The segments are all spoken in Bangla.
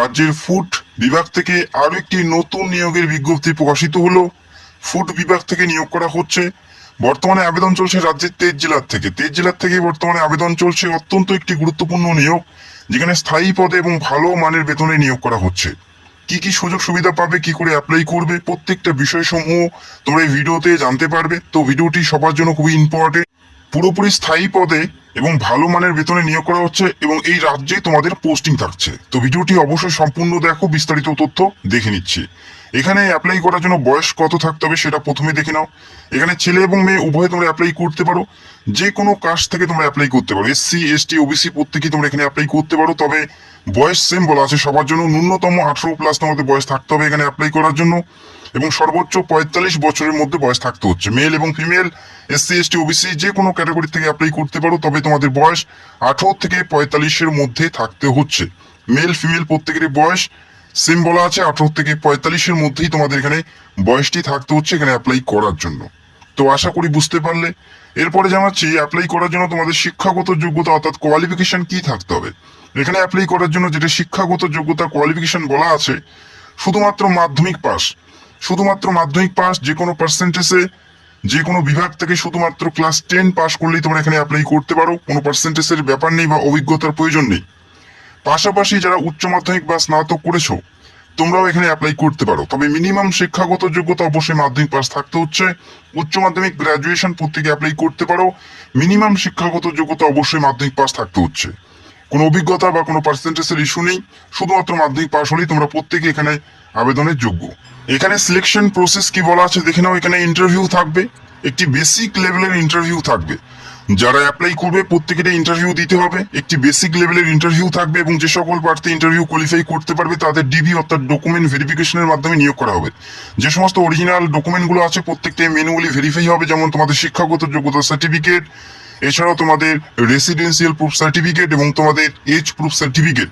রাজ্যের ফুড বিভাগ থেকে আরো একটি নতুন নিয়োগের বিজ্ঞপ্তি প্রকাশিত হলো। ফুড বিভাগ থেকে নিয়োগ করা হচ্ছে। বর্তমানে আবেদন চলছে রাজ্যের 23 জেলার থেকে বর্তমানে আবেদন চলছে। অত্যন্ত একটি গুরুত্বপূর্ণ নিয়োগ, যেখানে স্থায়ী পদে এবং ভালো মানের বেতনে নিয়োগ করা হচ্ছে। কি কি সুযোগ সুবিধা পাবে, কি করে অ্যাপ্লাই করবে, প্রত্যেকটা বিষয় সমূহ তোমরা এই ভিডিওতে জানতে পারবে। তো ভিডিওটি সবার জন্য খুবই ইম্পর্টেন্ট। পুরোপুরি স্থায়ী পদে এবং ভালো মানের বেতনে নিয়োগ করা হচ্ছে এবং এই রাজ্যে তোমাদের পোস্টিং থাকছে। তো ভিডিওটি অবশ্যই সম্পূর্ণ দেখো, বিস্তারিত তথ্য দেখে নিচ্ছি। এখানে অ্যাপ্লাই করার জন্য বয়স কত থাকতে হবে সেটা প্রথমে দেখে নাও। এখানে ছেলে এবং মেয়ে উভয় তোমরা অ্যাপ্লাই করতে পারো। যে কোনো কাস্ট থেকে তোমরা অ্যাপ্লাই করতে পারো, SC ST OBC প্রত্যেকেই তোমরা এখানে অ্যাপ্লাই করতে পারো। তবে বয়স সেম বলা আছে সবার জন্য, ন্যূনতম 18+ তোমাদের বয়স থাকতে হবে এখানে অ্যাপ্লাই করার জন্য, এবং সর্বোচ্চ 45 বছরের মধ্যে বয়স থাকতে হচ্ছে। মেল এবং ফিমেল, SC ST OBC যে কোনো ক্যাটাগরি থেকে অ্যাপ্লাই করতে পারো, তবে তোমাদের বয়স 18 থেকে 45-এর মধ্যে থাকতে হচ্ছে। মেল ফিমেল প্রত্যেকেরই বয়স সেম বলা আছে, 18 থেকে 45-এর মধ্যেই তোমাদের এখানে বয়সটি থাকতে হচ্ছে এখানে অ্যাপ্লাই করার জন্য। তো আশা করি বুঝতে পারলে। এরপরে জানাচ্ছি অ্যাপ্লাই করার জন্য তোমাদের শিক্ষাগত যোগ্যতা অর্থাৎ কোয়ালিফিকেশন কি থাকতে হবে। এখানে অ্যাপ্লাই করার জন্য যেটা শিক্ষাগত যোগ্যতা কোয়ালিফিকেশন বলা আছে, শুধুমাত্র মাধ্যমিক পাস। শুধুমাত্র মাধ্যমিক পাস, যে কোনো পার্সেন্টেজে যে কোনো বিভাগ থেকে শুধুমাত্র ক্লাস 10 পাস করলেই তোমরা এখানে অ্যাপ্লাই করতে পারো। কোনো পার্সেন্টেজের ব্যাপার নেই বা অভিজ্ঞতার প্রয়োজন নেই। পাশাপাশি যারা উচ্চ মাধ্যমিক বা স্নাতক করেছো তোমরাও এখানে অ্যাপ্লাই করতে পারো। তবে মিনিমাম শিক্ষাগত যোগ্যতা অবশ্যই মাধ্যমিক পাস থাকতে হচ্ছে। উচ্চ মাধ্যমিক গ্রাজুয়েশন প্রত্যেকে অ্যাপ্লাই করতে পারো। মিনিমাম শিক্ষাগত যোগ্যতা অবশ্যই মাধ্যমিক পাস থাকতে হচ্ছে। কোনো অভিজ্ঞতা বা কোনো পার্সেন্টেজের ইস্যু নেই, শুধুমাত্র মাধ্যমিক পাস হলেই তোমরা প্রত্যেকে এখানে আবেদনের যোগ্য। এখানে সিলেকশন প্রসেস কি বলা আছে দেখে নাও। এখানে ইন্টারভিউ থাকবে, একটি বেসিক লেভেলের ইন্টারভিউ থাকবে। যারা অ্যাপ্লাই করবে প্রত্যেকেটা ইন্টারভিউ দিতে হবে। একটি বেসিক লেভেলের ইন্টারভিউ থাকবে এবং যে সকল প্রার্থী ইন্টারভিউ কোয়ালিফাই করতে পারবে তাদের DV অর্থাৎ ডকুমেন্ট ভেরিফিকেশনের মাধ্যমে নিয়োগ করা হবে। যে সমস্ত অরিজিনাল ডকুমেন্টগুলো আছে প্রত্যেকটাই ম্যানুয়ালি ভেরিফাই হবে, যেমন তোমাদের শিক্ষাগত যোগ্যতা সার্টিফিকেট, এছাড়াও তোমাদের রেসিডেন্সিয়াল প্রুফ সার্টিফিকেট এবং তোমাদের এজ প্রুফ সার্টিফিকেট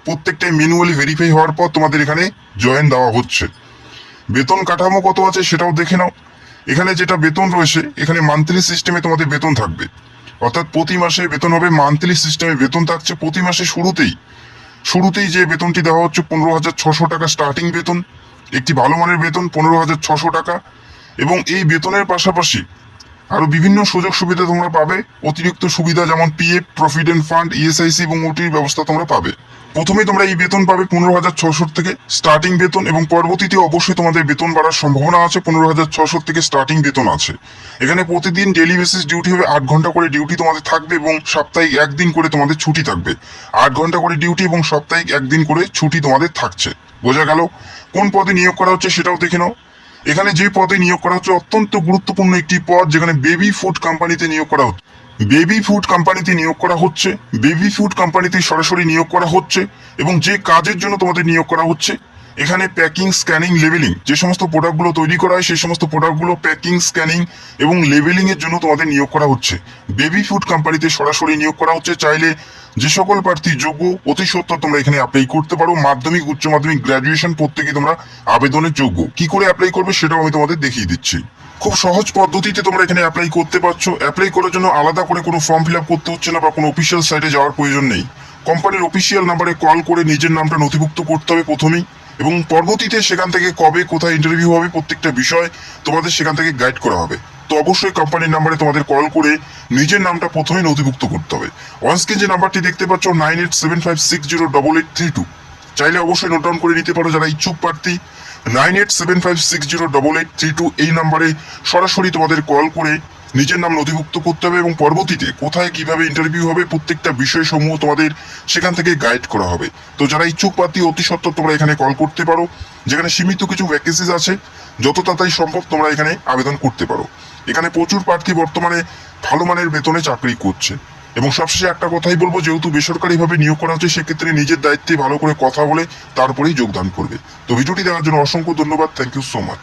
প্রত্যেকটাই ম্যানুয়ালি ভেরিফাই হওয়ার পর তোমাদের এখানে জয়েন দেওয়া হচ্ছে। বেতন কাঠামো কত আছে সেটাও দেখে নাও। এখানে যেটা বেতন রয়েছে, এখানে মান্থলি সিস্টেমে তোমাদের বেতন থাকবে, অর্থাৎ প্রতি মাসে বেতন হবে। মান্থলি সিস্টেমে বেতন থাকছে। প্রতি মাসে শুরুতেই যে বেতনটি দেওয়া হচ্ছে 15,600 টাকা স্টার্টিং বেতন। একটি ভালো মানের বেতন 15,600 টাকা, এবং এই বেতনের পাশাপাশি আরো বিভিন্ন সুযোগ সুবিধা তোমরা পাবে। অতিরিক্ত সুবিধা যেমন PF, প্রভিডেন্ট ফান্ড, ESIC এবং OTর ব্যবস্থা তোমরা পাবে। প্রথমে তোমরা এই বেতন পাবে 15,600 থেকে স্টার্টিং বেতন, এবং পরবর্তীতে অবশ্যই তোমাদের বেতন বাড়ার সম্ভাবনা আছে। 15,600 থেকে স্টার্টিং বেতন আছে। এখানে প্রতিদিন ডেইলি বেসিস ডিউটি হবে, 8 ঘন্টা করে ডিউটি তোমাদের থাকবে এবং সাপ্তাহিক একদিন করে তোমাদের ছুটি থাকবে। 8 ঘন্টা করে ডিউটি এবং সাপ্তাহিক একদিন করে ছুটি তোমাদের থাকছে। বোঝা গেল? কোন পদে নিয়োগ করা হচ্ছে সেটাও দেখে নাও। এখানে যে পদে নিয়োগ করা হচ্ছে অত্যন্ত গুরুত্বপূর্ণ একটি পদ, যেখানে বেবি ফুড কোম্পানিতে নিয়োগ করা হচ্ছে। বেবি ফুড কোম্পানিতে নিয়োগ করা হচ্ছে। বেবি ফুড কোম্পানিতে সরাসরি নিয়োগ করা হচ্ছে, এবং যে কাজের জন্য তোমাদের নিয়োগ করা হচ্ছে, এখানে প্যাকিং, স্ক্যানিং, লেবেলিং, যে সমস্ত প্রোডাক্টগুলো তৈরি করা হয় সেই সমস্ত প্রোডাক্টগুলো প্যাকিং, স্ক্যানিং এবং লেবেলিং এর জন্য তোমাদের নিয়োগ করা হচ্ছে। বেবি ফুড কোম্পানিতে সরাসরি নিয়োগ করা হচ্ছে। চাইলে যে সকল প্রার্থী যোগ্য অতি সত্বর তোমরা এখানে অ্যাপ্লাই করতে পারো। মাধ্যমিক, উচ্চ মাধ্যমিক, গ্রাজুয়েশন প্রত্যেকে তোমরা আবেদনের যোগ্য। কি করে অ্যাপ্লাই করবে সেটাও আমি তোমাদের দেখিয়ে দিচ্ছি। খুব সহজ পদ্ধতিতে তোমরা এখানে অ্যাপ্লাই করতে পারছো। অ্যাপ্লাই করার জন্য আলাদা করে কোনো ফর্ম ফিল আপ করতে হচ্ছে না বা কোনো অফিসিয়াল সাইটে যাওয়ার প্রয়োজন নেই। কোম্পানির অফিসিয়াল নাম্বারে কল করে নিজের নামটা নথিভুক্ত করতে হবে প্রথমেই, এবং পরবর্তীতে সেখান থেকে কবে কোথায় ইন্টারভিউ হবে প্রত্যেকটা বিষয় তোমাদের সেখান থেকে গাইড করা হবে। তো অবশ্যই কোম্পানির নাম্বারে তোমাদের কল করে নিজের নামটা প্রথমেই নথিভুক্ত করতে হবে। অনস্ক্রিন যে নাম্বারটি দেখতে পাচ্ছ 9875608832, চাইলে অবশ্যই নোট ডাউন করে নিতে পারো যারা ইচ্ছুক প্রার্থী। 9875608832 এই নাম্বারে সরাসরি তোমাদের কল করে নিজের নাম নথিভুক্ত করতে হবে, এবং পরবর্তীতে কোথায় কিভাবে ইন্টারভিউ হবে প্রত্যেকটা বিষয় সমূহ তোমাদের সেখান থেকে গাইড করা হবে। তো যারা ইচ্ছুক প্রার্থী অতি সত্বর তোমরা এখানে কল করতে পারো, যেখানে সীমিত কিছু ভ্যাকেন্সিজ আছে। যত তাড়াতাড়ি সম্ভব তোমরা এখানে আবেদন করতে পারো। এখানে প্রচুর প্রার্থী বর্তমানে ভালো মানের বেতনে চাকরি করছে। এবং সবশেষে একটা কথাই বলবো, যেহেতু বেসরকারিভাবে নিয়োগ করা হচ্ছে সেক্ষেত্রে নিজের দায়িত্বে ভালো করে কথা বলে তারপরেই যোগদান করবে। তো ভিডিওটি দেখার জন্য অসংখ্য ধন্যবাদ। Thank you so much.